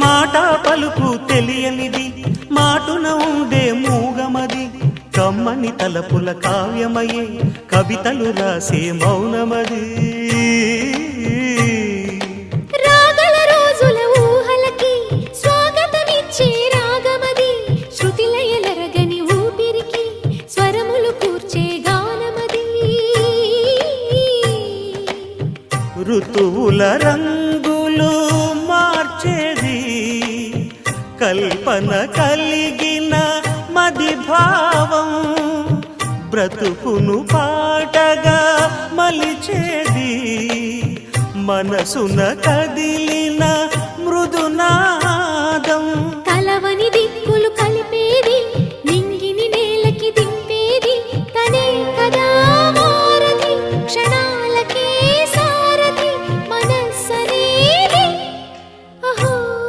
మాట పలుకు తెలియనిది మాటున ఉండే మూగమది కమ్మని తలపుల కావ్యమయే కవితలు రాసే మౌనమది రాగల రోజుల ఊహలకి స్వాగతమిచ్చే రాగమది శృతిలయలరగని ఊపిరికి స్వరములు కూర్చే గానమది ఋతువుల రంగులు మార్చేది కల్పన కలిగిన మది భావం బ్రతుకును పాటగా మలిచేది మనసున కదిలిన మృదునా